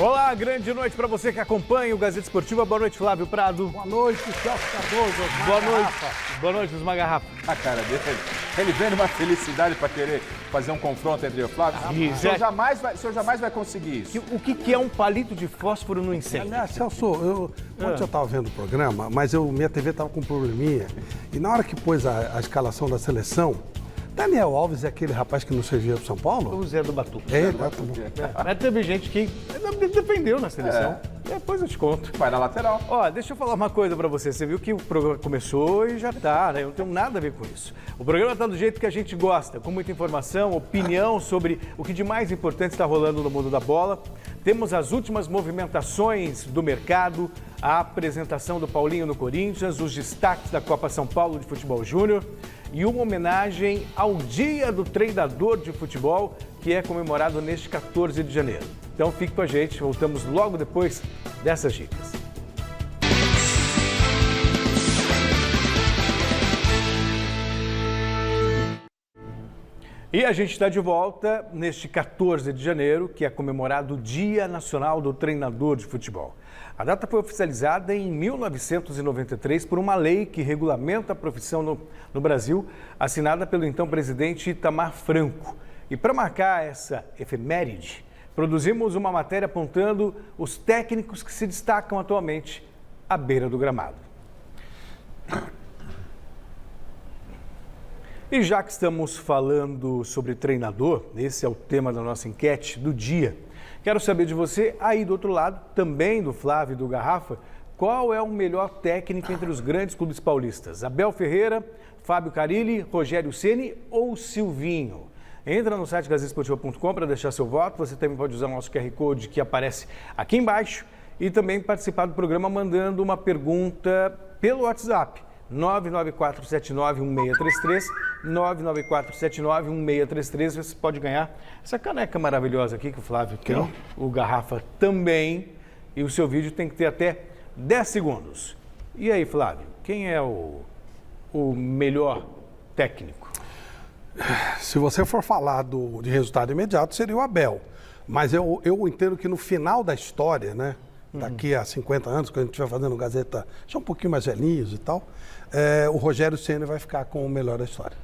Olá, grande noite para você que acompanha o Gazeta Esportiva. Boa noite, Flávio Prado. Boa noite, Celso Cardoso. Boa noite. Boa noite, Osmar Garrafa. A cara dele. Ele vem numa felicidade para querer fazer um confronto entre o Flávio. O senhor jamais vai conseguir isso. O que é um palito de fósforo no incêndio? Aliás, Celso, ontem eu estava vendo o programa, mas minha TV estava com um probleminha. E na hora que pôs a escalação da seleção, Daniel Alves é aquele rapaz que não servia para São Paulo? O Zé do Batuque. Mas teve gente que defendeu na seleção. Depois eu te conto. Vai na lateral. Ó, deixa eu falar uma coisa pra você. Você viu que o programa começou e já tá, né? Eu não tenho nada a ver com isso. O programa tá do jeito que a gente gosta, com muita informação, opinião sobre o que de mais importante está rolando no mundo da bola. Temos as últimas movimentações do mercado, a apresentação do Paulinho no Corinthians, os destaques da Copa São Paulo de Futebol Júnior e uma homenagem ao Dia do Treinador de Futebol, que é comemorado neste 14 de janeiro. Então fique com a gente, voltamos logo depois dessas dicas. E a gente está de volta neste 14 de janeiro, que é comemorado o Dia Nacional do Treinador de Futebol. A data foi oficializada em 1993 por uma lei que regulamenta a profissão no Brasil, assinada pelo então presidente Itamar Franco. E para marcar essa efeméride, produzimos uma matéria apontando os técnicos que se destacam atualmente à beira do gramado. E já que estamos falando sobre treinador, esse é o tema da nossa enquete do dia. Quero saber de você, aí do outro lado, também do Flávio e do Garrafa, qual é o melhor técnico entre os grandes clubes paulistas? Abel Ferreira, Fábio Carilli, Rogério Ceni ou Silvinho? Entra no site gazetesportiva.com para deixar seu voto. Você também pode usar o nosso QR Code que aparece aqui embaixo e também participar do programa mandando uma pergunta pelo WhatsApp. 994791633, 994791633. Você pode ganhar essa caneca maravilhosa aqui que o Flávio tem, o Garrafa também, e o seu vídeo tem que ter até 10 segundos. E aí, Flávio, quem é o melhor técnico? Se você for falar de resultado imediato, seria o Abel. Mas eu entendo que no final da história, né? Daqui a 50 anos, quando a gente estiver fazendo Gazeta, já um pouquinho mais velhinhos e tal, o Rogério Ceni vai ficar com o melhor da história.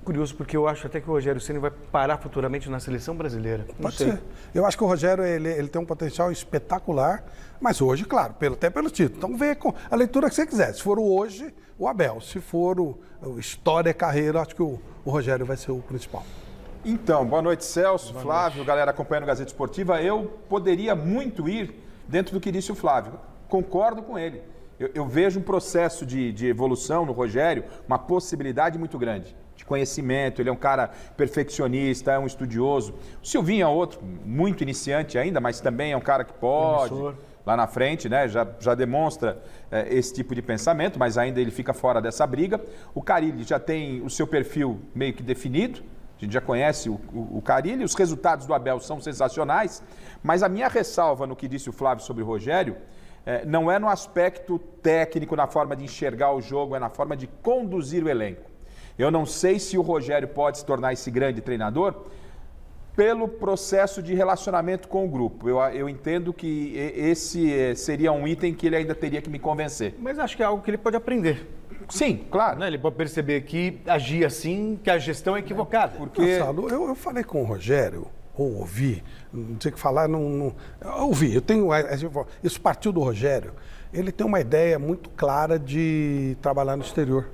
Curioso, porque eu acho até que o Rogério Ceni vai parar futuramente na seleção brasileira. Pode ser. Eu acho que o Rogério ele tem um potencial espetacular, mas hoje, claro, até pelo título. Então vê com a leitura que você quiser. Se for o hoje, o Abel. Se for o história e carreira, acho que o Rogério vai ser o principal. Então, boa noite, Celso, Flávio, galera acompanhando a Gazeta Esportiva. Eu poderia muito ir dentro do que disse o Flávio. Concordo com ele. Eu vejo um processo de evolução no Rogério, uma possibilidade muito grande de conhecimento. Ele é um cara perfeccionista, é um estudioso. O Silvinho é outro, muito iniciante ainda, mas também é um cara que pode, lá na frente, né, já demonstra esse tipo de pensamento, mas ainda ele fica fora dessa briga. O Carilli já tem o seu perfil meio que definido. A gente já conhece o Carilli, os resultados do Abel são sensacionais, mas a minha ressalva no que disse o Flávio sobre o Rogério não é no aspecto técnico, na forma de enxergar o jogo, é na forma de conduzir o elenco. Eu não sei se o Rogério pode se tornar esse grande treinador pelo processo de relacionamento com o grupo. Eu entendo que esse seria um item que ele ainda teria que me convencer. Mas acho que é algo que ele pode aprender. Sim, claro. Ele pode perceber que agir assim, que a gestão é equivocada. Porque eu falei com o Rogério, ou ouvi, não sei o que falar, não ouvi. Isso partiu do Rogério. Ele tem uma ideia muito clara de trabalhar no exterior.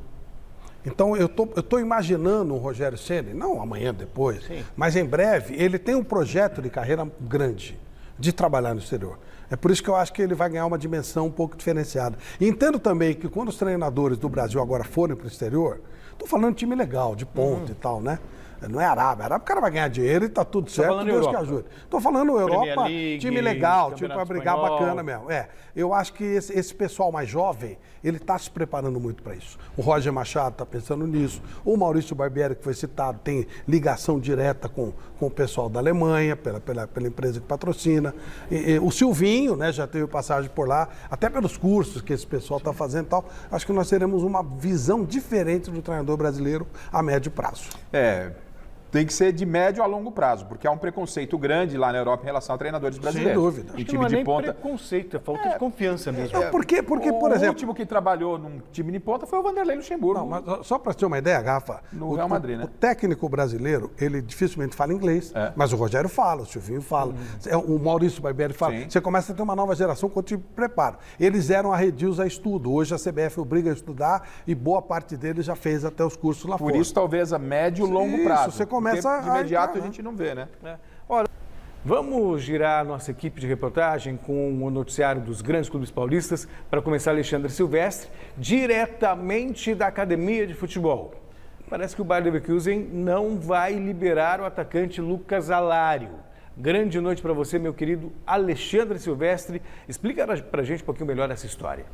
Então, eu tô imaginando o Rogério Ceni, não amanhã, depois, mas em breve, ele tem um projeto de carreira grande de trabalhar no exterior. É por isso que eu acho que ele vai ganhar uma dimensão um pouco diferenciada. E entendo também que quando os treinadores do Brasil agora forem para o exterior, estou falando de time legal, de ponta e tal, né? Não é Arábia. Arábia o cara vai ganhar dinheiro e tá tudo certo, Deus que ajude. Estou falando Europa, League, time legal, time para brigar espanhol. bacana mesmo. Eu acho que esse pessoal mais jovem, ele está se preparando muito para isso. O Roger Machado está pensando nisso. O Maurício Barbieri, que foi citado, tem ligação direta com o pessoal da Alemanha, pela empresa que patrocina. O Silvinho, né, já teve passagem por lá, até pelos cursos que esse pessoal está fazendo e tal. Acho que nós teremos uma visão diferente do treinador brasileiro a médio prazo. tem que ser de médio a longo prazo, porque há um preconceito grande lá na Europa em relação a treinadores brasileiros. Sem dúvida. Acho que não é nem preconceito, é falta de confiança mesmo. Porque, por O exemplo... último que trabalhou num time de ponta foi o Vanderlei Luxemburgo. Não, mas só para ter uma ideia, Rafa, No Real Madrid, né? O técnico brasileiro, ele dificilmente fala inglês, mas o Rogério fala, o Silvinho fala, o Maurício Barbieri fala. Sim. Você começa a ter uma nova geração com o time preparo. Eles eram arredios a estudo, hoje a CBF obriga a estudar e boa parte deles já fez até os cursos lá fora. Por isso, talvez a médio e longo Isso, prazo. você começa porque de imediato entrar, a gente não vê, né? Olha, vamos girar a nossa equipe de reportagem com o noticiário dos grandes clubes paulistas para começar Alexandre Silvestre, diretamente da Academia de Futebol. Parece que o Bayer Leverkusen não vai liberar o atacante Lucas Alário. Grande noite para você, meu querido Alexandre Silvestre. Explica para a gente um pouquinho melhor essa história.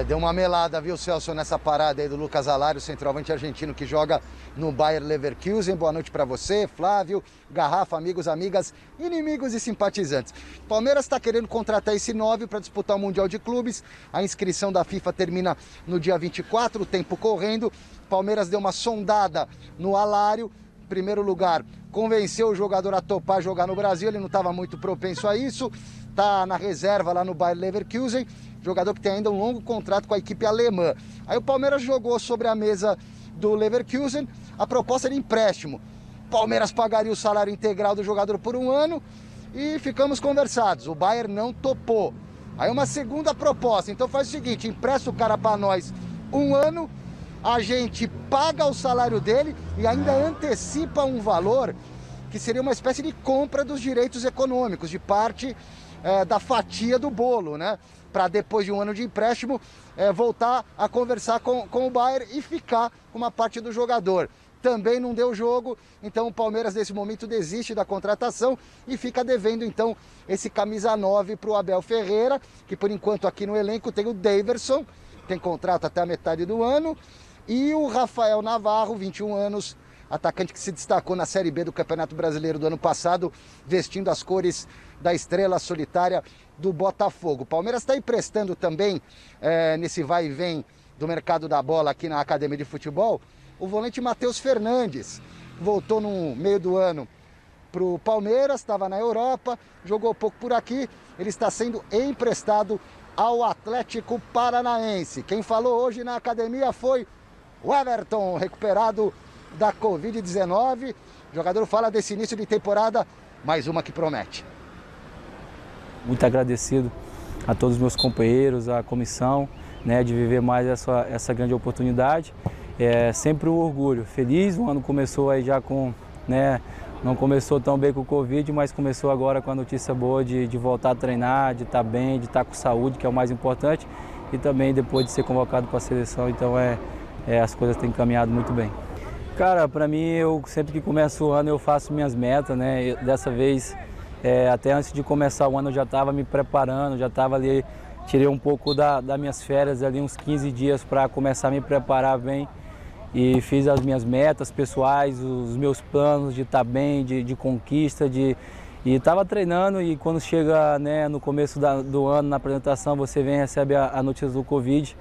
Deu uma melada, viu, Celso, nessa parada aí do Lucas Alário, centroavante argentino que joga no Bayer Leverkusen. Boa noite para você, Flávio, Garrafa, amigos, amigas, inimigos e simpatizantes. Palmeiras está querendo contratar esse 9 para disputar o Mundial de Clubes. A inscrição da FIFA termina no dia 24, o tempo correndo. Palmeiras deu uma sondada no Alário. Em primeiro lugar, convenceu o jogador a topar jogar no Brasil, ele não estava muito propenso a isso. Está na reserva lá no Bayer Leverkusen. Jogador que tem ainda um longo contrato com a equipe alemã. Aí o Palmeiras jogou sobre a mesa do Leverkusen a proposta de empréstimo. Palmeiras pagaria o salário integral do jogador por um ano e ficamos conversados. O Bayern não topou. Aí uma segunda proposta. Então faz o seguinte, empresta o cara para nós um ano, a gente paga o salário dele e ainda antecipa um valor que seria uma espécie de compra dos direitos econômicos, de parte da fatia do bolo, né? Para depois de um ano de empréstimo, voltar a conversar com o Bayern e ficar com uma parte do jogador. Também não deu jogo, então o Palmeiras nesse momento desiste da contratação e fica devendo então esse camisa 9 para o Abel Ferreira, que por enquanto aqui no elenco tem o Daverson, tem contrato até a metade do ano, e o Rafael Navarro, 21 anos, atacante que se destacou na Série B do Campeonato Brasileiro do ano passado, vestindo as cores da estrela solitária do Botafogo. O Palmeiras está emprestando também, nesse vai e vem do mercado da bola aqui na Academia de Futebol, o volante Matheus Fernandes. Voltou no meio do ano para o Palmeiras, estava na Europa, jogou pouco por aqui, ele está sendo emprestado ao Atlético Paranaense. Quem falou hoje na academia foi o Everton, recuperado da Covid-19. O jogador fala desse início de temporada, mais uma que promete. Muito agradecido a todos os meus companheiros, a comissão, né, de viver mais essa grande oportunidade. É sempre um orgulho, feliz. O ano começou aí já com, né, não começou tão bem com o Covid, mas começou agora com a notícia boa de voltar a treinar, de estar bem, de estar com saúde, que é o mais importante, e também depois de ser convocado para a seleção, então as coisas têm caminhado muito bem. Cara, para mim, eu sempre que começo o ano eu faço minhas metas, né? Dessa vez, até antes de começar o ano eu já estava me preparando, já estava ali, tirei um pouco das minhas férias ali, uns 15 dias para começar a me preparar bem e fiz as minhas metas pessoais, os meus planos de estar bem, de conquista, e estava treinando e quando chega, né, no começo do ano, na apresentação, você vem e recebe a notícia do Covid,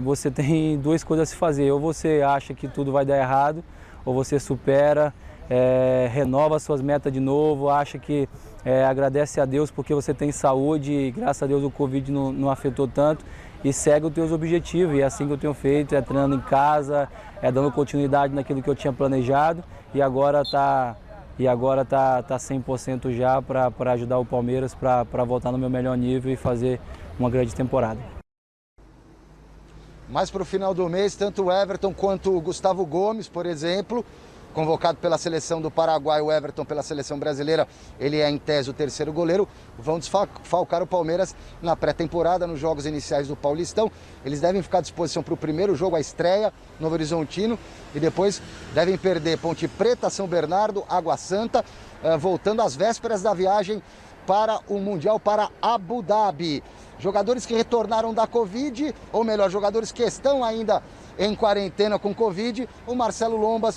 você tem duas coisas a se fazer, ou você acha que tudo vai dar errado, ou você supera, renova suas metas de novo, acha que agradece a Deus porque você tem saúde e graças a Deus o Covid não afetou tanto e segue os teus objetivos, e é assim que eu tenho feito, treinando em casa, dando continuidade naquilo que eu tinha planejado e agora tá 100% já para ajudar o Palmeiras para voltar no meu melhor nível e fazer uma grande temporada. Mas para o final do mês, tanto o Everton quanto o Gustavo Gomes, por exemplo, convocado pela seleção do Paraguai, o Everton pela seleção brasileira, ele é em tese o terceiro goleiro, vão desfalcar o Palmeiras na pré-temporada, nos jogos iniciais do Paulistão. Eles devem ficar à disposição para o primeiro jogo, a estreia, Novo Horizontino, e depois devem perder Ponte Preta, São Bernardo, Água Santa, voltando às vésperas da viagem para o Mundial, para Abu Dhabi. Jogadores que retornaram da Covid, ou melhor, jogadores que estão ainda em quarentena com Covid, o Marcelo Lomba,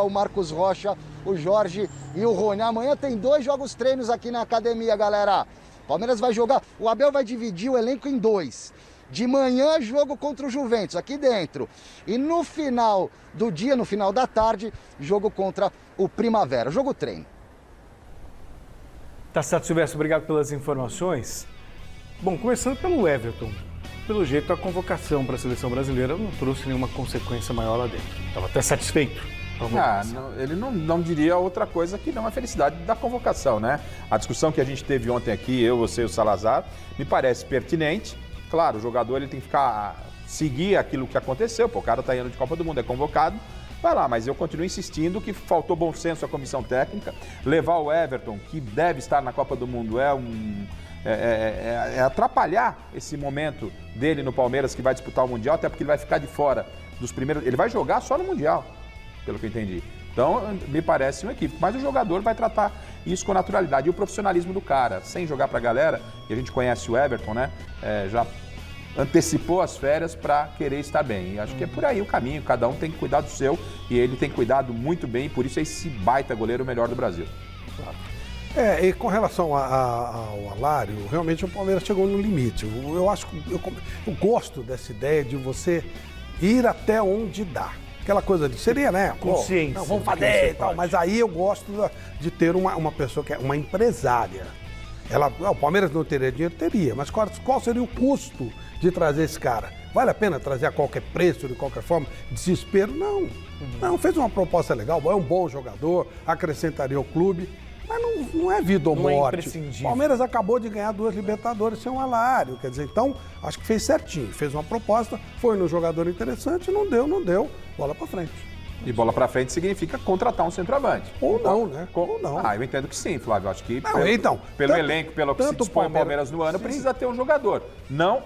o Marcos Rocha, o Jorge e o Rony. Amanhã tem 2 jogos treinos aqui na academia, galera. Palmeiras vai jogar, o Abel vai dividir o elenco em 2. De manhã, jogo contra o Juventus, aqui dentro. E no final do dia, no final da tarde, jogo contra o Primavera, jogo treino. Tá certo, Silvestre, obrigado pelas informações. Bom, começando pelo Everton. Pelo jeito, a convocação para a seleção brasileira não trouxe nenhuma consequência maior lá dentro. Estava até satisfeito. Ele não diria outra coisa que não a felicidade da convocação, né? A discussão que a gente teve ontem aqui, eu, você e o Salazar, me parece pertinente. Claro, o jogador ele tem que seguir aquilo que aconteceu. Pô, o cara tá indo de Copa do Mundo, é convocado. Vai lá, mas eu continuo insistindo que faltou bom senso à comissão técnica. Levar o Everton, que deve estar na Copa do Mundo, é atrapalhar esse momento dele no Palmeiras, que vai disputar o Mundial, até porque ele vai ficar de fora dos primeiros. Ele vai jogar só no Mundial, pelo que eu entendi. Então, me parece um equívoco. Mas o jogador vai tratar isso com naturalidade. E o profissionalismo do cara, sem jogar pra galera, e a gente conhece o Everton, né? Já antecipou as férias para querer estar bem. E acho que é por aí o caminho. Cada um tem que cuidar do seu e ele tem cuidado muito bem. E por isso é esse baita goleiro o melhor do Brasil. E com relação ao Alário, realmente o Palmeiras chegou no limite. Eu gosto dessa ideia de você ir até onde dá. Aquela coisa de seria, né? Consciência. Não, vamos fazer e tal. Mas aí eu gosto de ter uma pessoa que é uma empresária. O Palmeiras não teria dinheiro? Teria. Mas qual seria o custo de trazer esse cara? Vale a pena trazer a qualquer preço, de qualquer forma? Desespero? Não. Não, fez uma proposta legal, é um bom jogador, acrescentaria ao clube. Mas não é vida ou morte. O Palmeiras acabou de ganhar 2 Libertadores sem um Alário. Quer dizer, então, acho que fez certinho. Fez uma proposta, foi no jogador interessante, não deu. Bola pra frente. E bola pra frente significa contratar um centroavante. Ou não, né? Ou não. Eu entendo que sim, Flávio. Acho que pelo elenco, pelo que se dispõe o Palmeiras no ano, precisa ter um jogador. Não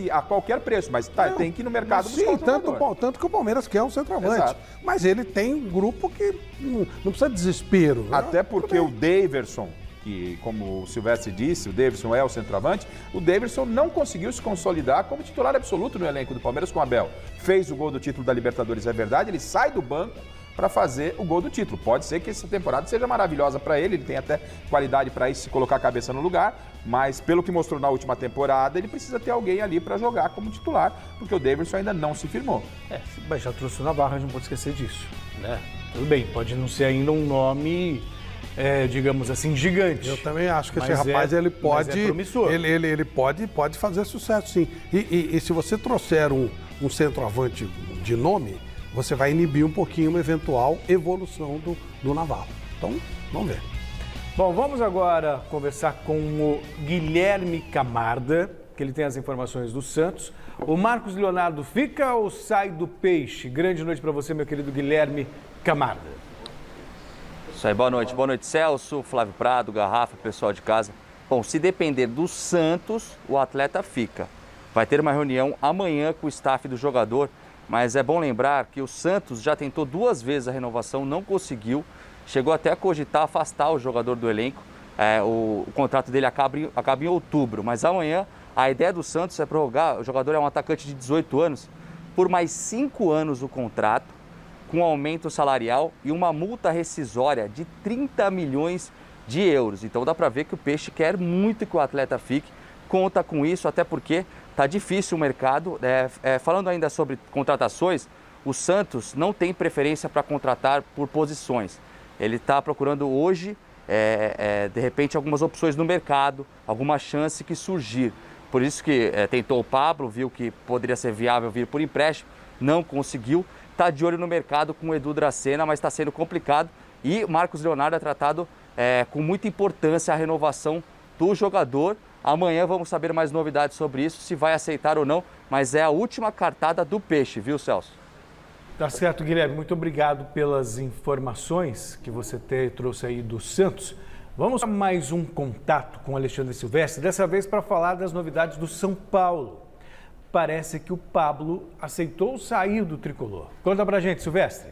a qualquer preço, mas tem que ir no mercado buscar um jogador. Tanto que o Palmeiras quer um centroavante. Exato. Mas ele tem um grupo que não precisa de desespero. Né? Até porque o Daverson, que, como o Silvestre disse, o Daverson é o centroavante, o Daverson não conseguiu se consolidar como titular absoluto no elenco do Palmeiras com o Abel. Fez o gol do título da Libertadores, é verdade, ele sai do banco para fazer o gol do título. Pode ser que essa temporada seja maravilhosa para ele tem até qualidade para isso, se colocar a cabeça no lugar, mas pelo que mostrou na última temporada, ele precisa ter alguém ali para jogar como titular, porque o Daverson ainda não se firmou. Mas já trouxe o Navarro, a gente não pode esquecer disso, né? Tudo bem, pode não ser ainda um nome... digamos assim, gigante. Eu também acho que esse rapaz ele pode, é promissor. Ele pode fazer sucesso, sim. E se você trouxer um centroavante de nome, você vai inibir um pouquinho uma eventual evolução do Navarro. Então, vamos ver. Bom, vamos agora conversar com o Guilherme Camarda, que ele tem as informações do Santos. O Marcos Leonardo fica ou sai do Peixe? Grande noite para você, meu querido Guilherme Camarda. Isso aí, boa noite. Boa noite, Celso, Flávio Prado, Garrafa, pessoal de casa. Bom, se depender do Santos, o atleta fica. Vai ter uma reunião amanhã com o staff do jogador, mas é bom lembrar que o Santos já tentou 2 vezes a renovação, não conseguiu. Chegou até a cogitar afastar o jogador do elenco. O contrato dele acaba em outubro, mas amanhã a ideia do Santos é prorrogar. O jogador é um atacante de 18 anos, por mais 5 anos o contrato, com aumento salarial e uma multa rescisória de 30 milhões de euros. Então dá para ver que o Peixe quer muito que o atleta fique, conta com isso, até porque está difícil o mercado. Falando ainda sobre contratações, o Santos não tem preferência para contratar por posições. Ele está procurando hoje, de repente, algumas opções no mercado, alguma chance que surgir. Por isso que tentou o Pablo, viu que poderia ser viável vir por empréstimo, não conseguiu. Está de olho no mercado com o Edu Dracena, mas está sendo complicado. E o Marcos Leonardo é tratado com muita importância a renovação do jogador. Amanhã vamos saber mais novidades sobre isso, se vai aceitar ou não, mas é a última cartada do Peixe, viu, Celso? Tá certo, Guilherme. Muito obrigado pelas informações que você trouxe aí do Santos. Vamos a mais um contato com o Alexandre Silvestre, dessa vez para falar das novidades do São Paulo. Parece que o Pablo aceitou sair do tricolor. Conta pra gente, Silvestre.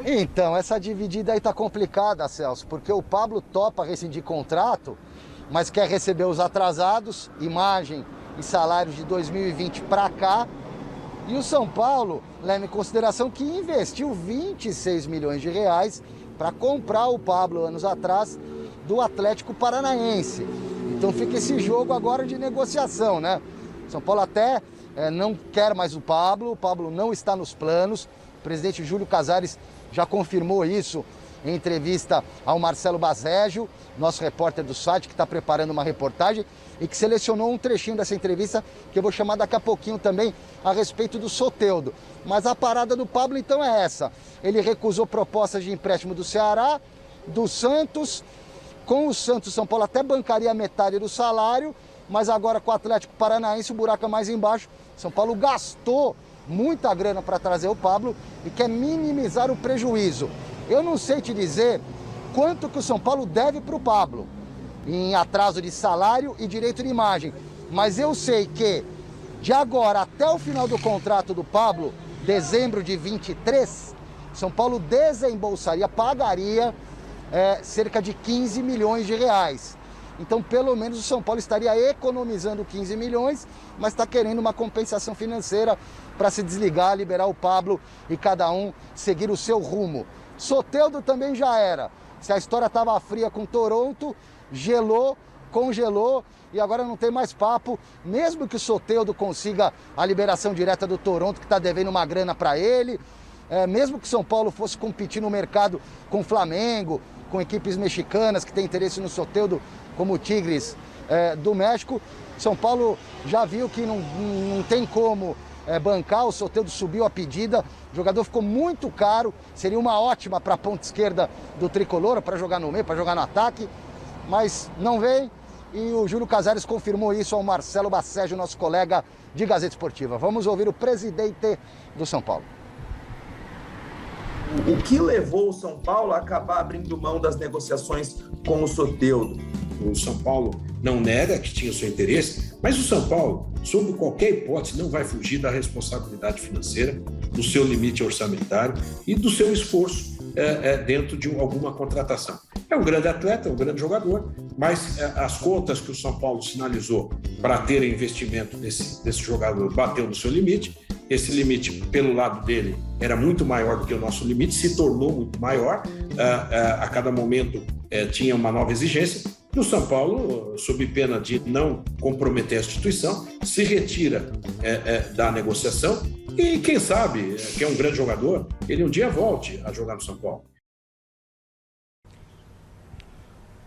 Então, essa dividida aí tá complicada, Celso, porque o Pablo topa rescindir contrato, mas quer receber os atrasados, imagem e salários de 2020 para cá, E o São Paulo, leva em consideração que investiu 26 milhões de reais para comprar o Pablo anos atrás do Atlético Paranaense. Então fica esse jogo agora de negociação, né? São Paulo até não quer mais o Pablo não está nos planos. O presidente Júlio Casares já confirmou isso em entrevista ao Marcelo Bazégio, nosso repórter do site, que está preparando uma reportagem e que selecionou um trechinho dessa entrevista que eu vou chamar daqui a pouquinho também a respeito do Soteldo. Mas a parada do Pablo então é essa. Ele recusou propostas de empréstimo do Ceará, do Santos. Com o Santos, São Paulo até bancaria metade do salário, mas agora com o Atlético Paranaense o buraco é mais embaixo. São Paulo gastou muita grana para trazer o Pablo e quer minimizar o prejuízo. Eu não sei te dizer quanto que o São Paulo deve para o Pablo em atraso de salário e direito de imagem, mas eu sei que de agora até o final do contrato do Pablo, dezembro de 23, São Paulo desembolsaria, pagaria cerca de 15 milhões de reais. Então, pelo menos o São Paulo estaria economizando 15 milhões, mas está querendo uma compensação financeira para se desligar, liberar o Pablo e cada um seguir o seu rumo. Soteldo também já era. Se a história estava fria com Toronto, gelou, congelou e agora não tem mais papo. Mesmo que o Soteldo consiga a liberação direta do Toronto, que está devendo uma grana para ele, mesmo que São Paulo fosse competir no mercado com o Flamengo, com equipes mexicanas que têm interesse no Soteldo, como o Tigres do México, São Paulo já viu que não tem como bancar. O Soteldo subiu a pedida, o jogador ficou muito caro, seria uma ótima para a ponta esquerda do Tricolor, para jogar no meio, para jogar no ataque, mas não vem. E o Júlio Casares confirmou isso ao Marcelo Bazégio, nosso colega de Gazeta Esportiva. Vamos ouvir o presidente do São Paulo. O que levou o São Paulo a acabar abrindo mão das negociações com o Soteldo? O São Paulo não nega que tinha o seu interesse, mas o São Paulo, sob qualquer hipótese, não vai fugir da responsabilidade financeira, do seu limite orçamentário e do seu esforço dentro de alguma contratação. É um grande atleta, é um grande jogador, mas as contas que o São Paulo sinalizou para ter investimento desse jogador bateu no seu limite. Esse limite, pelo lado dele, era muito maior do que o nosso limite, se tornou muito maior. A cada momento tinha uma nova exigência. E o São Paulo, sob pena de não comprometer a instituição, se retira da negociação e, quem sabe, que é um grande jogador, ele um dia volte a jogar no São Paulo.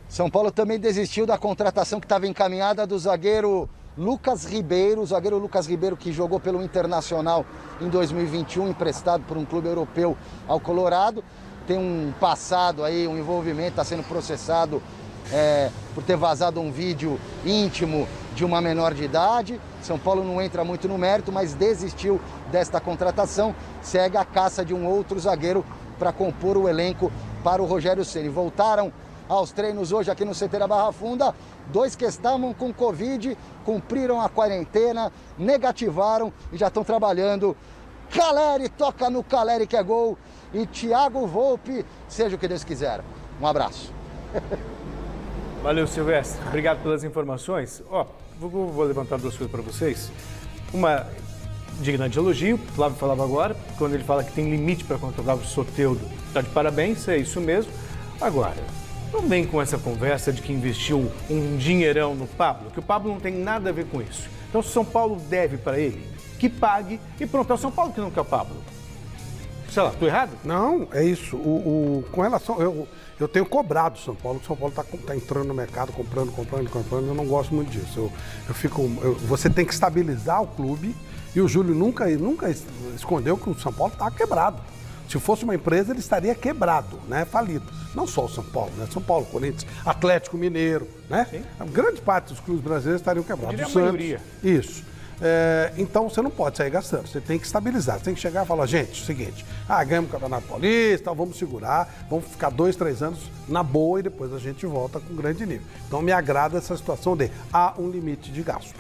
São Paulo também desistiu da contratação que estava encaminhada do zagueiro Lucas Ribeiro, o zagueiro Lucas Ribeiro, que jogou pelo Internacional em 2021, emprestado por um clube europeu ao Colorado. Tem um passado aí, um envolvimento, está sendo processado por ter vazado um vídeo íntimo de uma menor de idade. São Paulo não entra muito no mérito, mas desistiu desta contratação. Segue a caça de um outro zagueiro para compor o elenco para o Rogério Ceni. Voltaram aos treinos hoje aqui no CT da Barra Funda. 2 que estavam com Covid, cumpriram a quarentena, negativaram e já estão trabalhando. Caleri, toca no Caleri que é gol. E Thiago Volpe, seja o que Deus quiser. Um abraço. Valeu, Silvestre. Obrigado pelas informações. Vou levantar 2 coisas para vocês. Uma digna de elogio, o Flávio falava agora, quando ele fala que tem limite para contratar o Soteldo. Está de parabéns, é isso mesmo. Agora, não vem com essa conversa de que investiu um dinheirão no Pablo, que o Pablo não tem nada a ver com isso. Então, se o São Paulo deve para ele, que pague e pronto. É o São Paulo que não quer o Pablo. Sei lá, estou errado? Não, é isso. Com relação... Eu tenho cobrado o São Paulo está entrando no mercado, comprando. Eu não gosto muito disso. Você tem que estabilizar o clube e o Júlio nunca escondeu que o São Paulo está quebrado. Se fosse uma empresa, ele estaria quebrado, né? Falido. Não só o São Paulo, né? São Paulo, Corinthians, Atlético Mineiro, né? Sim. A grande parte dos clubes brasileiros estariam quebrados. Eu diria a maioria. Isso. Então você não pode sair gastando, você tem que estabilizar, você tem que chegar e falar, gente, é o seguinte, ganhamos o Campeonato Paulista, vamos segurar, vamos ficar 2, 3 anos na boa e depois a gente volta com grande nível. Então me agrada essa situação de há um limite de gasto,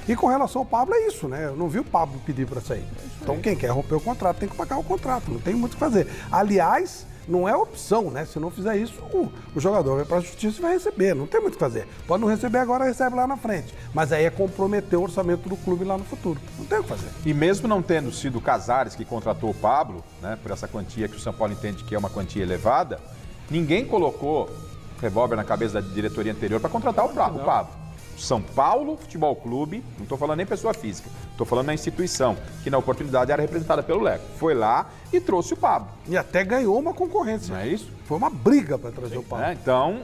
E com relação ao Pablo é isso, né? Eu não vi o Pablo pedir para sair. Então quem quer romper o contrato tem que pagar o contrato, não tem muito o que fazer. Aliás, não é opção, né? Se não fizer isso, o jogador vai para a justiça e vai receber. Não tem muito o que fazer. Pode não receber agora, recebe lá na frente. Mas aí é comprometer o orçamento do clube lá no futuro. Não tem o que fazer. E mesmo não tendo sido o Casares que contratou o Pablo, né, por essa quantia que o São Paulo entende que é uma quantia elevada, ninguém colocou revólver na cabeça da diretoria anterior para contratar o Pablo. São Paulo Futebol Clube, não estou falando nem pessoa física, estou falando na instituição, que na oportunidade era representada pelo Leco. Foi lá e trouxe o Pablo. E até ganhou uma concorrência. Não é isso? Foi uma briga para trazer o Pablo.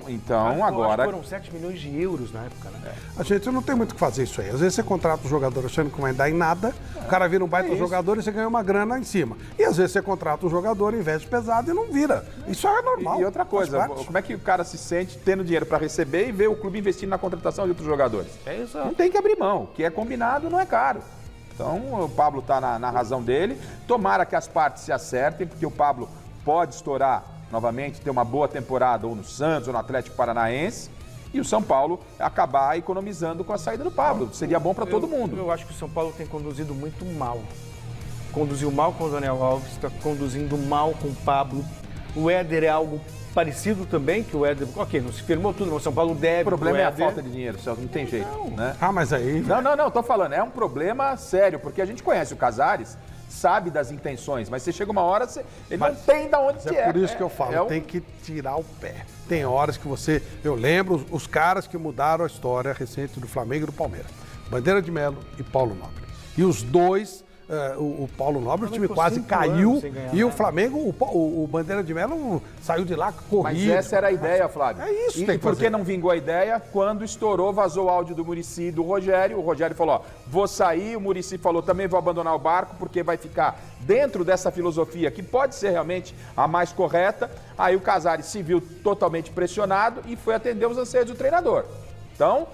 Então agora... Foram 7 milhões de euros na época, né? A gente não tem muito o que fazer isso aí. Às vezes você contrata um jogador achando que não vai dar em nada, o cara vira um baita jogador e você ganha uma grana em cima. E às vezes você contrata um jogador, investe pesado e não vira. Isso é normal. E outra coisa, como é que o cara se sente tendo dinheiro para receber e ver o clube investindo na contratação de outros jogadores? Não tem que abrir mão. O que é combinado não é caro. Então o Pablo está na razão dele. Tomara que as partes se acertem, porque o Pablo pode estourar novamente, ter uma boa temporada ou no Santos ou no Atlético Paranaense e o São Paulo acabar economizando com a saída do Pablo. Seria bom para todo mundo. Eu acho que o São Paulo tem conduzido muito mal. Conduziu mal com o Daniel Alves, está conduzindo mal com o Pablo. O Éder é algo parecido também, que o Éder... Ok, não se firmou tudo, mas o São Paulo deve... O problema é a falta de dinheiro, Celso, não tem jeito. Né? Ah, mas aí... Não, tô falando, é um problema sério, porque a gente conhece o Casares, sabe das intenções, mas você chega uma hora, ele não tem de onde que é. É por isso que eu falo, tem que tirar o pé. Tem horas que você... Eu lembro os caras que mudaram a história recente do Flamengo e do Palmeiras. Bandeira de Melo e Paulo Nobre. E os dois... o Paulo Nobre, o time quase caiu e o Flamengo, o Bandeira de Melo saiu de lá corrido. Mas essa era a ideia, Flávio. É isso, E por que não vingou a ideia? Quando estourou, vazou o áudio do Muricy e do Rogério. O Rogério falou, ó, vou sair. O Muricy falou, também vou abandonar o barco, porque vai ficar dentro dessa filosofia que pode ser realmente a mais correta. Aí o Casares se viu totalmente pressionado e foi atender os anseios do treinador. Então,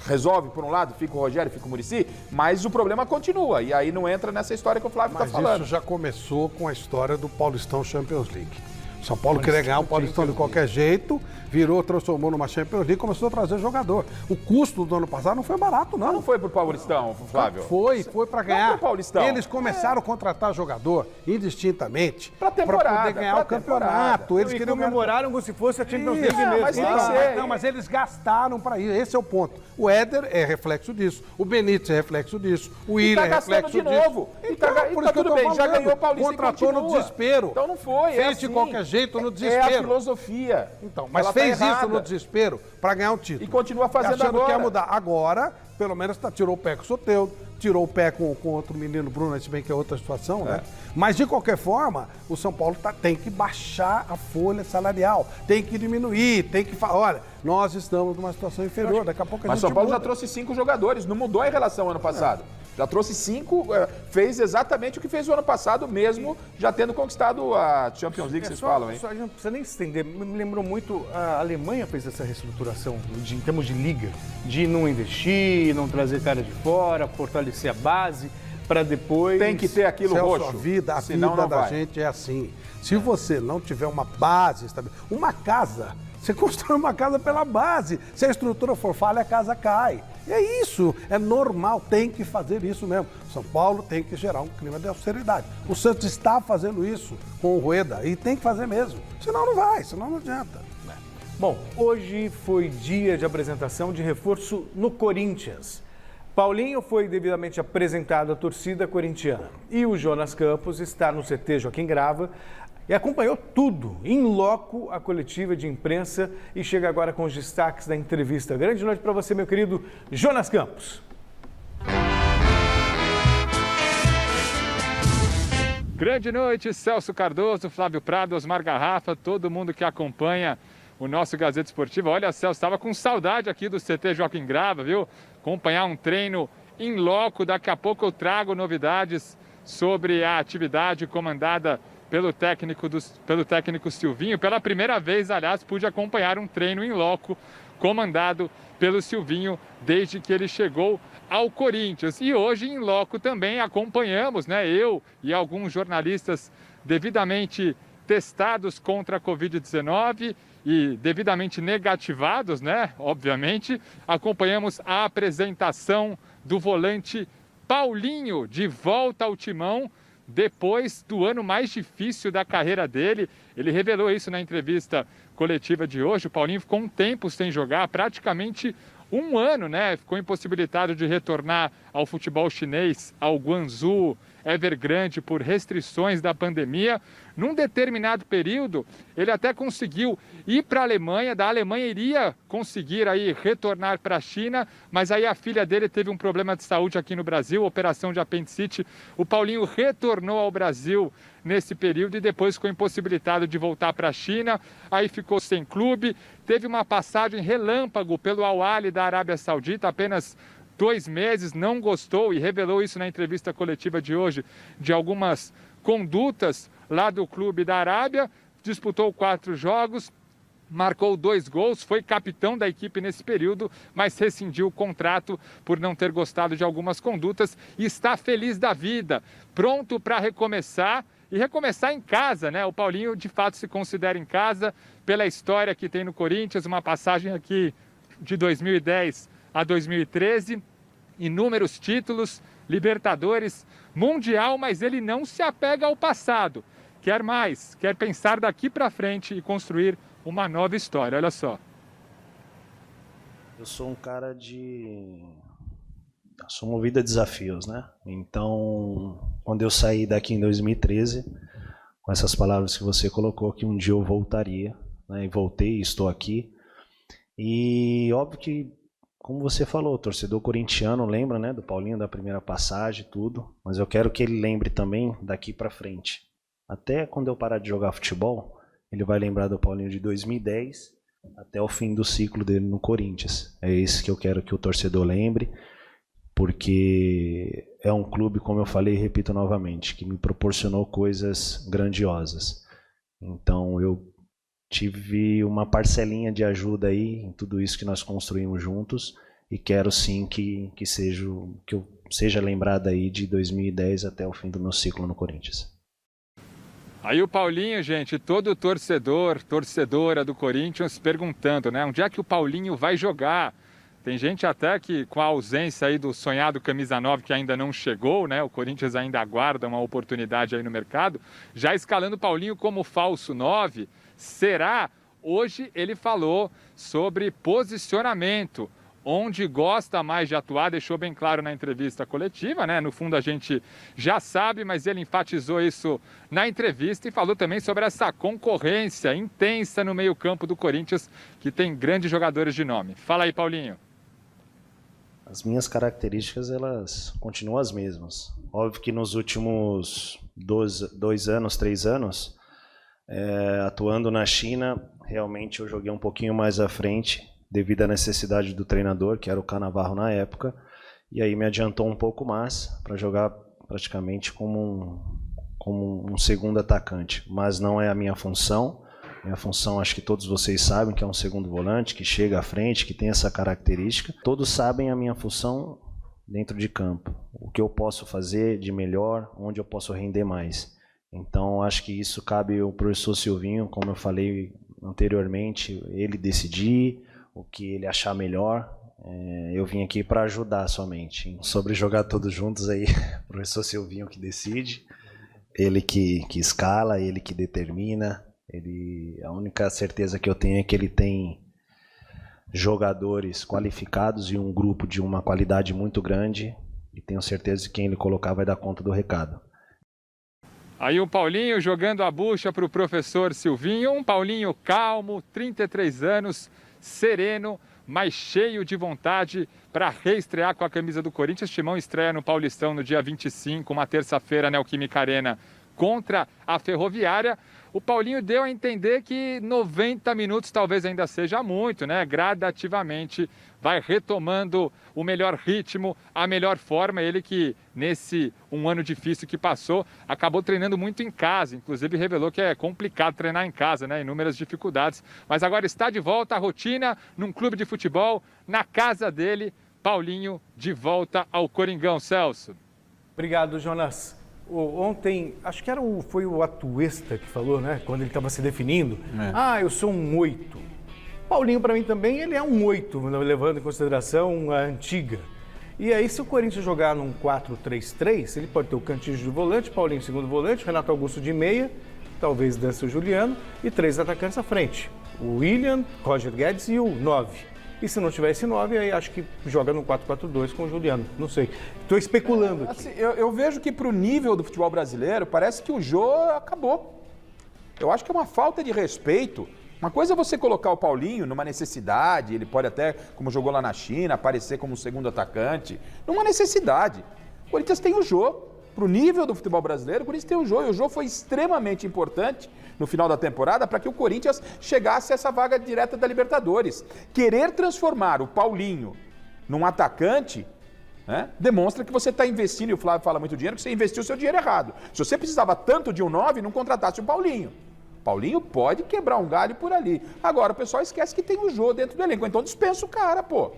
resolve por um lado, fica o Rogério, fica o Muricy, mas o problema continua. E aí não entra nessa história que o Flávio está falando. Mas isso já começou com a história do Paulistão Champions League. São Paulo queria ganhar o Paulistão de qualquer jeito, transformou numa Champions League e começou a trazer jogador. O custo do ano passado não foi barato, não. Não foi pro Paulistão, Flávio. Foi para ganhar. Não pro Paulistão. Eles começaram a contratar jogador indistintamente para poder ganhar o campeonato. Eles queriam comemoraram como se fosse a Champions League mesmo. Mas tem que ser. Não, mas eles gastaram para isso. Esse é o ponto. O Éder é reflexo disso. O Benítez é reflexo disso. O Willian é reflexo disso. Novo. Então, por isso que eu tô falando. Já ganhou o Paulista. Contratou no desespero. Então não foi. Fez de qualquer jeito no desespero. É a filosofia. Então, mas fez isso no desespero para ganhar o título. E continua fazendo achando agora. Que ia mudar. Agora, pelo menos, tirou o pé com o Soteldo, tirou o pé com outro menino, Bruno, se bem que é outra situação, né? Mas, de qualquer forma, o São Paulo tem que baixar a folha salarial, tem que diminuir, tem que falar, olha, nós estamos numa situação inferior, daqui a pouco a gente Mas o São Paulo muda. já trouxe 5 jogadores, não mudou em relação ao ano passado. Já trouxe 5, fez exatamente o que fez o ano passado, mesmo já tendo conquistado a Champions League, vocês falam, hein? A gente não precisa nem estender. Me lembrou muito, a Alemanha fez essa reestruturação em termos de liga, de não investir, não trazer cara de fora, fortalecer a base, para depois... Tem que ter aquilo roxo. A vida da gente é assim. Se você não tiver uma base, uma casa... Você constrói uma casa pela base. Se a estrutura for falha, a casa cai. E é isso, é normal, tem que fazer isso mesmo. São Paulo tem que gerar um clima de austeridade. O Santos está fazendo isso com o Rueda e tem que fazer mesmo. Senão não vai, senão não adianta. Bom, hoje foi dia de apresentação de reforço no Corinthians. Paulinho foi devidamente apresentado à torcida corintiana. E o Jonas Campos está no CT Joaquim Grava e acompanhou tudo, em loco, a coletiva de imprensa e chega agora com os destaques da entrevista. Grande noite para você, meu querido Jonas Campos. Grande noite, Celso Cardoso, Flávio Prado, Osmar Garrafa, todo mundo que acompanha o nosso Gazeta Esportiva. Olha, Celso, estava com saudade aqui do CT Joaquim Grava, viu? Acompanhar um treino em loco. Daqui a pouco eu trago novidades sobre a atividade comandada pelo técnico Silvinho. Pela primeira vez, aliás, pude acompanhar um treino em loco comandado pelo Silvinho desde que ele chegou ao Corinthians. E hoje em loco também acompanhamos, né? Eu e alguns jornalistas devidamente testados contra a Covid-19 e devidamente negativados, né? Obviamente, acompanhamos a apresentação do volante Paulinho de volta ao timão depois do ano mais difícil da carreira dele. Ele revelou isso na entrevista coletiva de hoje. O Paulinho ficou um tempo sem jogar, praticamente um ano, né? Ficou impossibilitado de retornar ao futebol chinês, ao Guangzhou Evergrande, por restrições da pandemia. Num determinado período, ele até conseguiu ir para a Alemanha, da Alemanha iria conseguir aí retornar para a China, mas aí a filha dele teve um problema de saúde aqui no Brasil, operação de apendicite. O Paulinho retornou ao Brasil nesse período e depois ficou impossibilitado de voltar para a China, aí ficou sem clube, teve uma passagem relâmpago pelo Al Ahly da Arábia Saudita, apenas 2 meses, não gostou e revelou isso na entrevista coletiva de hoje, de algumas condutas lá do clube da Arábia. Disputou 4 jogos, marcou 2 gols, foi capitão da equipe nesse período, mas rescindiu o contrato por não ter gostado de algumas condutas e está feliz da vida, pronto para recomeçar e recomeçar em casa, né? O Paulinho de fato se considera em casa pela história que tem no Corinthians, uma passagem aqui de 2010 a 2013, inúmeros títulos, Libertadores, Mundial, mas ele não se apega ao passado. Quer mais, quer pensar daqui para frente e construir uma nova história. Olha só. Eu sou um cara sou movido a desafios, né? Então, quando eu saí daqui em 2013, com essas palavras que você colocou, que um dia eu voltaria, né? E voltei, estou aqui. E óbvio que, como você falou, o torcedor corintiano lembra, né, do Paulinho, da primeira passagem, tudo. Mas eu quero que ele lembre também daqui para frente. Até quando eu parar de jogar futebol, ele vai lembrar do Paulinho de 2010 até o fim do ciclo dele no Corinthians. É isso que eu quero que o torcedor lembre, porque é um clube, como eu falei e repito novamente, que me proporcionou coisas grandiosas. Então eu tive uma parcelinha de ajuda aí em tudo isso que nós construímos juntos e quero sim que eu seja lembrado aí de 2010 até o fim do meu ciclo no Corinthians. Aí o Paulinho, gente, todo torcedor, torcedora do Corinthians perguntando, né? Onde é que o Paulinho vai jogar? Tem gente até que, com a ausência aí do sonhado camisa 9, que ainda não chegou, né? O Corinthians ainda aguarda uma oportunidade aí no mercado, já escalando o Paulinho como falso 9. Será? Hoje ele falou sobre posicionamento, onde gosta mais de atuar, deixou bem claro na entrevista coletiva, né? No fundo a gente já sabe, mas ele enfatizou isso na entrevista e falou também sobre essa concorrência intensa no meio-campo do Corinthians, que tem grandes jogadores de nome. Fala aí, Paulinho. As minhas características, elas continuam as mesmas. Óbvio que nos últimos 2 anos, 3 anos, atuando na China, realmente eu joguei um pouquinho mais à frente, devido à necessidade do treinador, que era o Canavarro na época, e aí me adiantou um pouco mais para jogar praticamente como um segundo atacante. Mas não é a minha função. Minha função, acho que todos vocês sabem, que é um segundo volante, que chega à frente, que tem essa característica. Todos sabem a minha função dentro de campo, o que eu posso fazer de melhor, onde eu posso render mais. Então, acho que isso cabe ao professor Silvinho, como eu falei anteriormente, ele decidir o que ele achar melhor. Eu vim aqui para ajudar somente. Sobre jogar todos juntos aí, o professor Silvinho que decide, ele que escala, ele que determina. A única certeza que eu tenho é que ele tem jogadores qualificados e um grupo de uma qualidade muito grande, e tenho certeza que quem ele colocar vai dar conta do recado. Aí o Paulinho jogando a bucha para o professor Silvinho, um Paulinho calmo, 33 anos, sereno, mas cheio de vontade para reestrear com a camisa do Corinthians. Timão estreia no Paulistão no dia 25, uma terça-feira, na Neoquímica Arena, contra a Ferroviária. O Paulinho deu a entender que 90 minutos talvez ainda seja muito, né? Gradativamente vai retomando o melhor ritmo, a melhor forma. Ele que, nesse um ano difícil que passou, acabou treinando muito em casa. Inclusive revelou que é complicado treinar em casa, né? Inúmeras dificuldades. Mas agora está de volta à rotina num clube de futebol, na casa dele. Paulinho de volta ao Coringão. Celso. Obrigado, Jonas. Ontem, acho que foi o Atuesta que falou, né? Quando ele estava se definindo. Eu sou um 8. Paulinho, para mim também, ele é um 8, levando em consideração a antiga. E aí, se o Corinthians jogar num 4-3-3, ele pode ter o Cantillo de volante, Paulinho segundo volante, Renato Augusto de meia, talvez Dance o Juliano, e 3 atacantes à frente. O William, Roger Guedes e o 9. E se não tiver esse 9, aí acho que joga no 4-4-2 com o Juliano. Não sei. Estou especulando aqui. Assim, eu vejo que pro nível do futebol brasileiro, parece que o jogo acabou. Eu acho que é uma falta de respeito. Uma coisa é você colocar o Paulinho numa necessidade, ele pode até, como jogou lá na China, aparecer como segundo atacante. Numa necessidade. O Corinthians tem o jogo. Pro nível do futebol brasileiro, o Corinthians tem o jogo. E o jogo foi extremamente importante no final da temporada para que o Corinthians chegasse a essa vaga direta da Libertadores. Querer transformar o Paulinho num atacante, né, demonstra que você está investindo, e o Flávio fala muito dinheiro, que você investiu o seu dinheiro errado. Se você precisava tanto de um 9, não contratasse o Paulinho. Paulinho pode quebrar um galho por ali. Agora o pessoal esquece que tem o Jô dentro do elenco, então dispensa o cara, pô.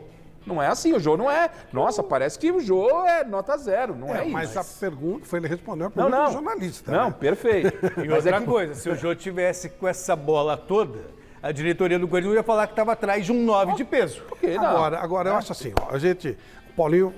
Não é assim, o Jô não é. Nossa, parece que o Jô é nota 0, não é isso. Mas a pergunta foi, ele respondeu a pergunta do jornalista. Não, né? Perfeito. E outra coisa, se o Jô tivesse com essa bola toda, a diretoria do Corinthians não ia falar que estava atrás de um 9 de peso. Por que não? Agora eu acho assim, ó, o Paulinho,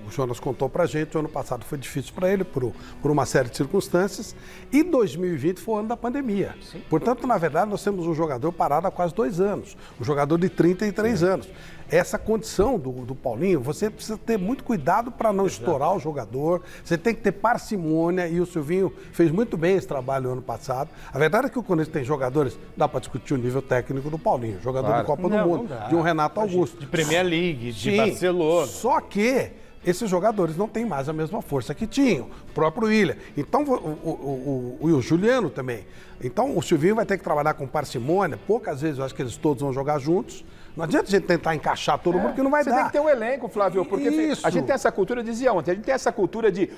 o Jonas contou pra gente, o ano passado foi difícil para ele por uma série de circunstâncias, e 2020 foi o ano da pandemia. Sim. Portanto, na verdade, nós temos um jogador parado há quase 2 anos, um jogador de 33 anos. Essa condição do Paulinho, você precisa ter muito cuidado para não estourar o jogador, você tem que ter parcimônia, e o Silvinho fez muito bem esse trabalho no ano passado. A verdade é que o Corinthians tem jogadores, dá para discutir o nível técnico do Paulinho, jogador de Copa do Mundo, de um Renato Augusto. De Premier League, de Barcelona. Só que esses jogadores não têm mais a mesma força que tinham. O próprio William. Então, o Juliano também. Então, o Silvinho vai ter que trabalhar com parcimônia. Poucas vezes eu acho que eles todos vão jogar juntos. Não adianta a gente tentar encaixar todo mundo, porque não vai dar. Você tem que ter um elenco, Flávio, porque a gente tem essa cultura, eu dizia ontem, a gente tem essa cultura de,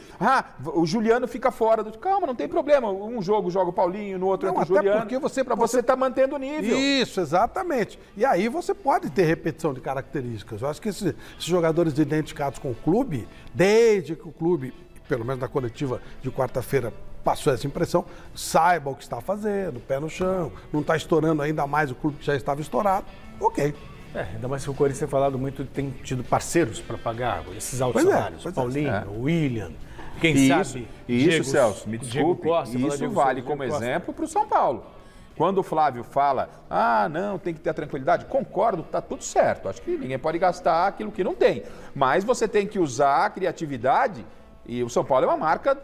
o Juliano fica fora. Calma, não tem problema. Um jogo joga o Paulinho, no outro entra o Juliano. Porque você tá mantendo o nível. Isso, exatamente. E aí você pode ter repetição de características. Eu acho que esses jogadores identificados com o clube, desde que o clube, pelo menos na coletiva de quarta-feira, passou essa impressão, saiba o que está fazendo, pé no chão, não está estourando ainda mais o clube que já estava estourado, ok. Ainda mais que o Corinthians tem falado muito, tem tido parceiros para pagar esses altos salários. Paulinho, William, quem sabe... Isso, Celso, me desculpe, Costa, isso vale como exemplo para o São Paulo. Quando o Flávio fala, não, tem que ter a tranquilidade, concordo, tá tudo certo. Acho que ninguém pode gastar aquilo que não tem. Mas você tem que usar a criatividade. E o São Paulo é uma marca,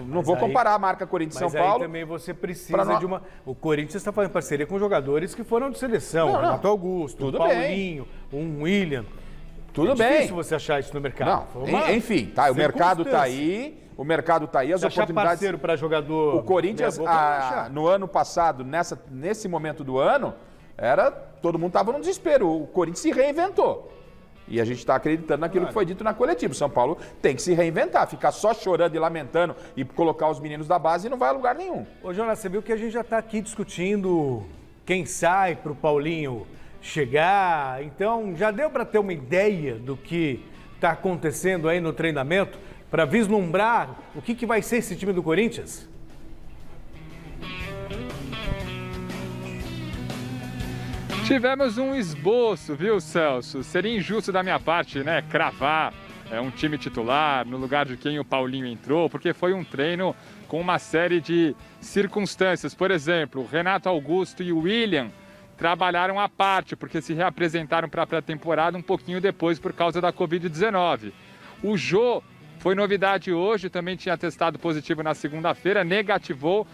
não vou comparar a marca Corinthians-São Paulo. Mas aí também você precisa de uma... O Corinthians está fazendo parceria com jogadores que foram de seleção. Renato Augusto, um Paulinho, um William. Tudo bem. É difícil você achar isso no mercado. Não, enfim, tá, o mercado está aí, as oportunidades... parceiro para jogador... O Corinthians, no ano passado, nesse momento do ano, todo mundo estava no desespero. O Corinthians se reinventou. E a gente está acreditando naquilo que foi dito na coletiva. O São Paulo tem que se reinventar. Ficar só chorando e lamentando e colocar os meninos da base não vai a lugar nenhum. Ô, Jonas, você viu que a gente já está aqui discutindo quem sai para o Paulinho chegar. Então, já deu para ter uma ideia do que está acontecendo aí no treinamento? Para vislumbrar o que vai ser esse time do Corinthians? Tivemos um esboço, viu, Celso? Seria injusto da minha parte, né, cravar um time titular no lugar de quem o Paulinho entrou, porque foi um treino com uma série de circunstâncias. Por exemplo, o Renato Augusto e o William trabalharam à parte, porque se reapresentaram para a pré-temporada um pouquinho depois por causa da Covid-19. O Jô foi novidade hoje, também tinha testado positivo na segunda-feira, negativou,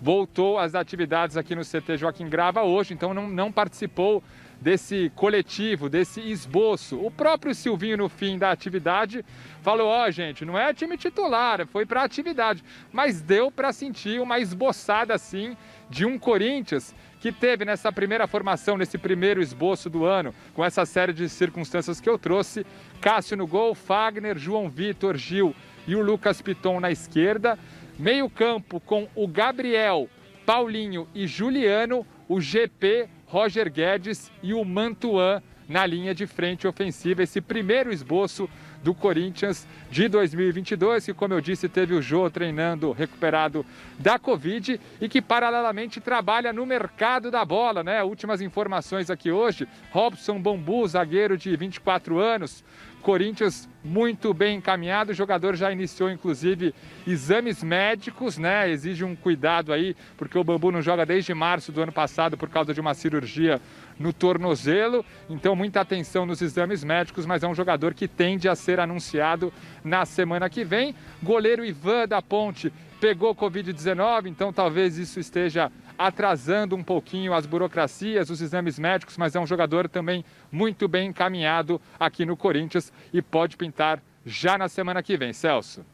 voltou às atividades aqui no CT Joaquim Grava hoje, então não participou desse coletivo, desse esboço. O próprio Silvinho, no fim da atividade, falou, gente, não é time titular, foi para atividade, mas deu para sentir uma esboçada, assim, de um Corinthians que teve nessa primeira formação, nesse primeiro esboço do ano, com essa série de circunstâncias que eu trouxe, Cássio no gol, Fagner, João Vitor, Gil e o Lucas Piton na esquerda, meio campo com o Gabriel, Paulinho e Juliano, o GP, Roger Guedes e o Mantuan na linha de frente ofensiva. Esse primeiro esboço do Corinthians de 2022, que, como eu disse, teve o Jô treinando recuperado da Covid e que paralelamente trabalha no mercado da bola, né? Últimas informações aqui hoje, Robson Bambu, zagueiro de 24 anos, Corinthians muito bem encaminhado, o jogador já iniciou inclusive exames médicos, né? Exige um cuidado aí, porque o Bambu não joga desde março do ano passado por causa de uma cirurgia no tornozelo, então muita atenção nos exames médicos, mas é um jogador que tende a ser anunciado na semana que vem. Goleiro Ivan da Ponte pegou Covid-19, então talvez isso esteja atrasando um pouquinho as burocracias, os exames médicos, mas é um jogador também muito bem encaminhado aqui no Corinthians e pode pintar já na semana que vem. Celso.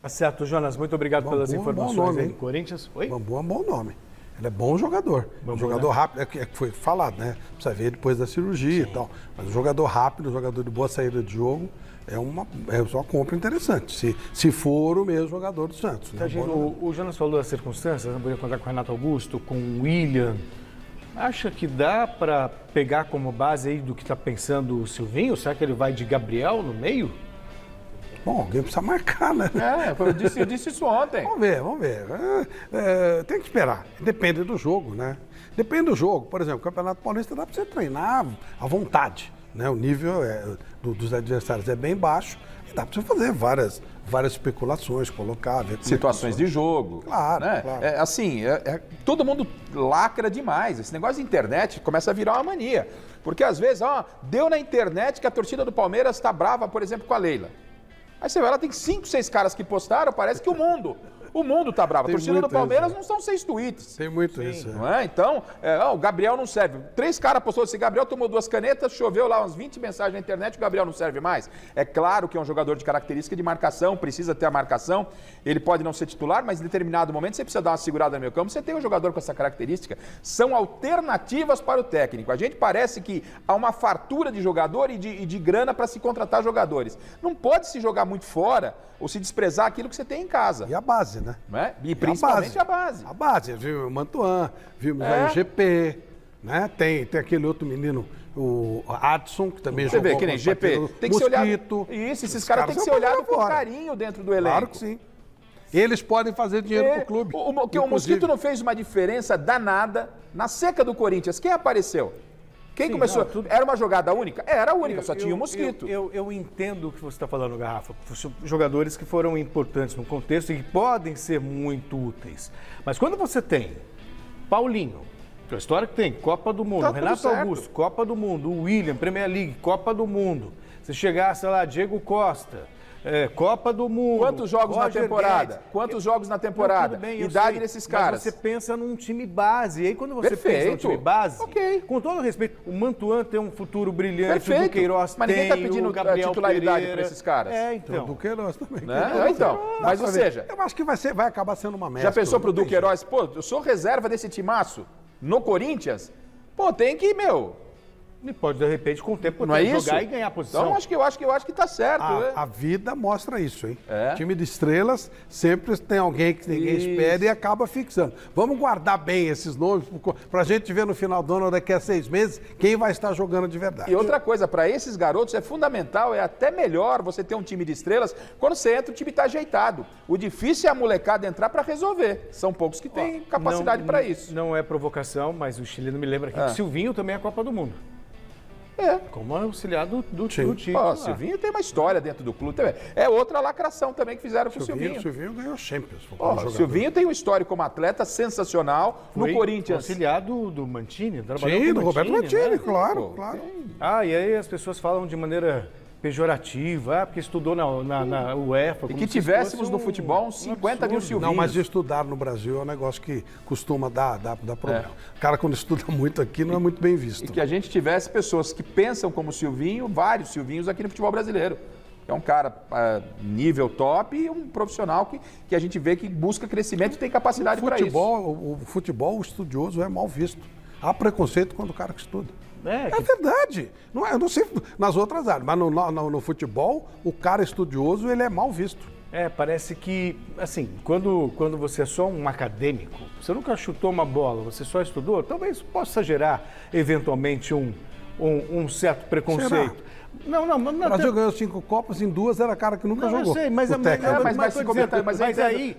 Tá certo, Jonas, muito obrigado pelas informações bom nome, aí hein? do Corinthians. Oi? Bambu é um bom nome. Ele é bom jogador. Bambu, jogador né? rápido, é que foi falado, né? Precisa ver depois da cirurgia e tal. Mas um jogador rápido, um jogador de boa saída de jogo, é uma compra interessante. Se for o mesmo jogador do Santos. Né? O Jonas falou das circunstâncias, não podia contar com o Renato Augusto, com o William. Acha que dá para pegar como base aí do que está pensando o Silvinho? Será que ele vai de Gabriel no meio? Bom, alguém precisa marcar, né? Eu disse isso ontem. Vamos ver. Tem que esperar. Depende do jogo, né? Depende do jogo. Por exemplo, o Campeonato Paulista dá para você treinar à vontade. Né? O nível dos adversários é bem baixo. E dá para você fazer várias especulações, colocar, ver situações de jogo. Claro, né? claro. Todo mundo lacra demais. Esse negócio de internet começa a virar uma mania. Porque às vezes, deu na internet que a torcida do Palmeiras está brava, por exemplo, com a Leila. Aí você vai lá, tem 5, 6 caras que postaram, parece que o mundo tá bravo. A torcida do Palmeiras não são 6 tweets. Tem muito isso. Não é? Então, o Gabriel não serve. 3 caras postou assim, Gabriel tomou 2 canetas, choveu lá umas 20 mensagens na internet, o Gabriel não serve mais. É claro que é um jogador de característica de marcação, precisa ter a marcação, ele pode não ser titular, mas em determinado momento você precisa dar uma segurada no meio campo, você tem um jogador com essa característica. São alternativas para o técnico. A gente parece que há uma fartura de jogador e de grana para se contratar jogadores. Não pode se jogar muito fora ou se desprezar aquilo que você tem em casa. E a base, né? Não é? E principalmente a base. A base, viu o Mantuan, vimos aí o GP, né? Tem aquele outro menino, o Adson, que também jogou. Você vê que nem GP. Tem que ser olhado. Isso, esses caras têm que ser olhados com carinho dentro do elenco. Claro que sim. Eles podem fazer dinheiro pro clube. O Mosquito não fez uma diferença danada na seca do Corinthians. Quem apareceu? Quem começou? Era uma jogada única? Era única, só tinha o Mosquito. Eu entendo o que você está falando, Garrafa. Jogadores que foram importantes no contexto e que podem ser muito úteis. Mas quando você tem Paulinho, a história que tem, Copa do Mundo, Renato Augusto, Copa do Mundo, o William, Premier League, Copa do Mundo. Se chegar, sei lá, Diego Costa, Copa do Mundo. Quantos jogos na temporada? Guedes. Quantos jogos na temporada? Bem, idade desses caras. Mas você pensa num time base. E aí, quando você pensa num time base, com todo respeito, o Mantuan tem um futuro brilhante, o Duqueiroz mas ninguém está pedindo o Gabriel titularidade para esses caras. Então. O Duqueiroz também. Mas ou seja... Eu acho que vai acabar sendo uma mescla. Já pensou pro Duqueiroz? Pô, eu sou reserva desse timaço no Corinthians? Pô, tem que, E pode, de repente, com o tempo, não é isso? jogar e ganhar a posição. Então, eu acho que tá certo. A vida mostra isso, hein? Time de estrelas sempre tem alguém que ninguém espera e acaba fixando. Vamos guardar bem esses nomes pra gente ver no final do ano, daqui a 6 meses, quem vai estar jogando de verdade. E outra coisa, para esses garotos é fundamental, é até melhor você ter um time de estrelas. Quando você entra, o time tá ajeitado. O difícil é a molecada entrar para resolver. São poucos que têm capacidade para isso. Não é provocação, mas o chileno me lembra que o Silvinho também é a Copa do Mundo. Como auxiliar do Tite. O Silvinho tem uma história dentro do clube também. É outra lacração também que fizeram com o Silvinho. O Silvinho ganhou Champions. O Silvinho tem um histórico como atleta sensacional no Corinthians. Auxiliar do Mancini. Sim, do Roberto Mancini, né? claro. E aí as pessoas falam de maneira pejorativa, porque estudou na UEFA. E que tivéssemos no futebol uns 50 mil Silvinhos. Não, mas estudar no Brasil é um negócio que costuma dar problema. O cara, quando estuda muito aqui, não é muito bem visto. E que a gente tivesse pessoas que pensam como Silvinho, vários Silvinhos aqui no futebol brasileiro. É um cara nível top e um profissional que a gente vê que busca crescimento e tem capacidade para isso. O futebol, o estudioso é mal visto. Há preconceito quando o cara que estuda. É verdade. Não é, eu não sei nas outras áreas, mas no futebol, o cara estudioso, ele é mal visto. Parece que, assim, quando você é só um acadêmico, você nunca chutou uma bola, você só estudou, talvez possa gerar, eventualmente, um um certo preconceito. Não. O Brasil ganhou 5 Copas, em 2 era cara que nunca jogou. Eu sei, mas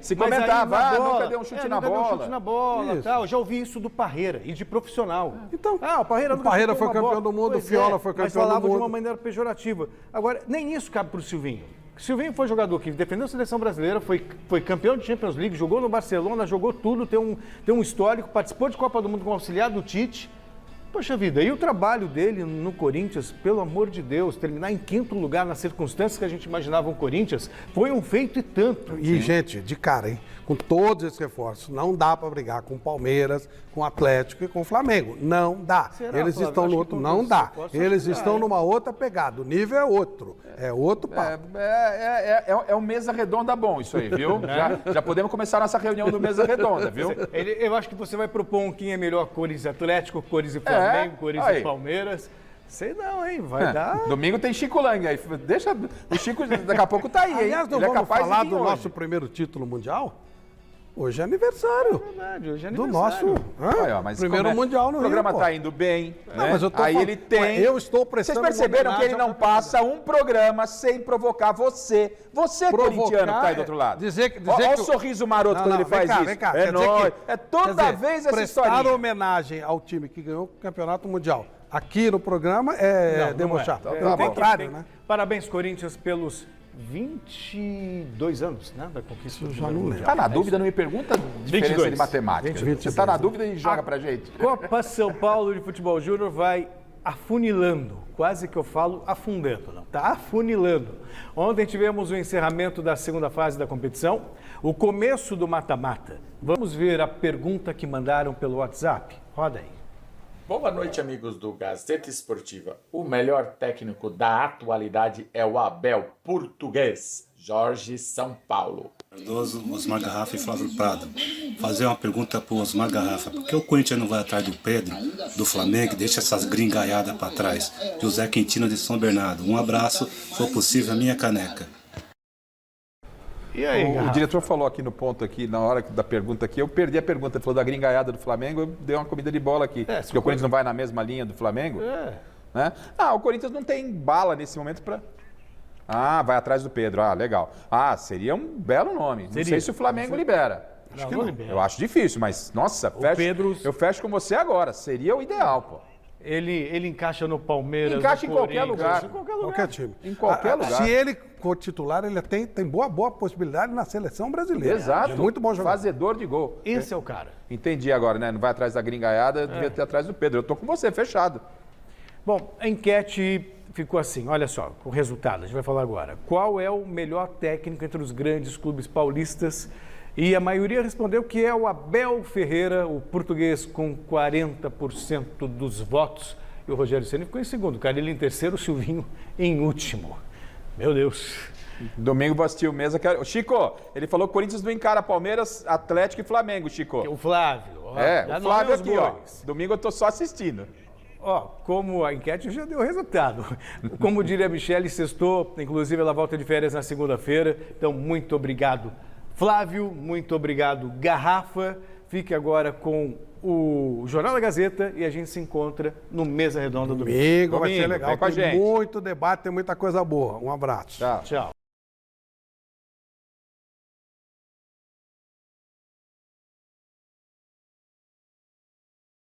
se comentava, nunca deu um chute na bola. Tal. Já ouvi isso do Parreira e de profissional. Então, o Parreira foi campeão do mundo, o Fiola foi campeão do mundo. Mas falava de uma maneira pejorativa. Agora, nem isso cabe para o Silvinho. Silvinho foi jogador que defendeu a seleção brasileira, foi campeão de Champions League, jogou no Barcelona, jogou tudo, tem um histórico, participou de Copa do Mundo como auxiliar do Tite. Poxa vida, e o trabalho dele no Corinthians, pelo amor de Deus, terminar em 5º lugar nas circunstâncias que a gente imaginava o Corinthians, foi um feito e tanto. E, gente, de cara, hein? Com todos esses reforços, não dá para brigar com o Palmeiras, com o Atlético e com o Flamengo. Não dá. Eles estão no outro. Não dá. Eles estão numa outra pegada. O nível é outro. É outro papo. É um mesa redonda bom isso aí, viu? Já podemos começar a nossa reunião do mesa redonda, viu? Eu acho que você vai propor quem é melhor, Corinthians e Atlético, Corinthians e Flamengo, Corinthians e Palmeiras. Sei não, hein? Vai dar. Domingo tem Chico Lang aí. Deixa. O Chico daqui a pouco tá aí, hein? Aliás, não vamos falar do nosso primeiro título mundial? Hoje é aniversário. É verdade, hoje é do aniversário. nosso primeiro mundial no Rio. O programa tá indo bem. Não, mas eu tô aí falando, ele tem. Eu estou prestando. Vocês perceberam que ele não passa um programa sem provocar você. Você, corintiano, que tá aí do outro lado. Olha o sorriso maroto quando ele faz isso. Vem cá. É nóis. É toda vez essa história. Prestar homenagem ao time que ganhou o campeonato mundial aqui no programa é debochar. Pelo contrário, né? Parabéns, Corinthians, pelos 22 anos, né, da conquista do Mundial. Tá na dúvida, não me pergunta diferença de matemática. 22. Você tá na dúvida e joga pra gente. Copa São Paulo de Futebol Júnior vai afunilando, quase que eu falo afundando, não, tá afunilando. Ontem tivemos o encerramento da segunda fase da competição, o começo do mata-mata. Vamos ver a pergunta que mandaram pelo WhatsApp. Roda aí. Boa noite, amigos do Gazeta Esportiva. O melhor técnico da atualidade é o Abel Português, Jorge São Paulo. Cardoso, Osmar Garrafa e Flávio Prado. Fazer uma pergunta para o Osmar Garrafa. Por que o Corinthians não vai atrás do Pedro, do Flamengo, e deixa essas gringaiadas para trás? José Quintino de São Bernardo. Um abraço, se for possível, a minha caneca. E aí, o diretor falou aqui no ponto, aqui na hora da pergunta aqui, eu perdi a pergunta, ele falou da gringaiada do Flamengo, eu dei uma comida de bola aqui. Porque o Corinthians não vai na mesma linha do Flamengo. Né? O Corinthians não tem bala nesse momento para... vai atrás do Pedro. Legal. Seria um belo nome. Não sei se o Flamengo libera. Acho que não libera. Eu acho difícil, mas, nossa, eu fecho com você agora. Seria o ideal, pô. Ele encaixa no Palmeiras, encaixa em qualquer lugar. Qualquer time. Em qualquer lugar. Se ele for titular, ele tem boa possibilidade na seleção brasileira. Exato. É muito bom jogador. Fazedor de gol. Esse é o cara. Entendi agora, né? Não vai atrás da gringaiada, devia ter atrás do Pedro. Eu tô com você, fechado. Bom, a enquete ficou assim, olha só, o resultado, a gente vai falar agora. Qual é o melhor técnico entre os grandes clubes paulistas? E a maioria respondeu que é o Abel Ferreira, o português, com 40% dos votos. E o Rogério Ceni ficou em segundo, o Carille em terceiro, o Silvinho em último. Meu Deus. Domingo vou assistir o mesa. Chico, ele falou que o Corinthians não encara Palmeiras, Atlético e Flamengo, Chico. O Flávio. O Flávio aqui, ó. Domingo eu tô só assistindo. Como a enquete já deu resultado. Como diria a Michele, sextou, inclusive ela volta de férias na segunda-feira. Então, muito obrigado, Flávio, muito obrigado, Garrafa. Fique agora com o Jornal da Gazeta e a gente se encontra no Mesa Redonda do Domingo vai ser legal, tem muito debate, tem muita coisa boa. Um abraço. Tchau.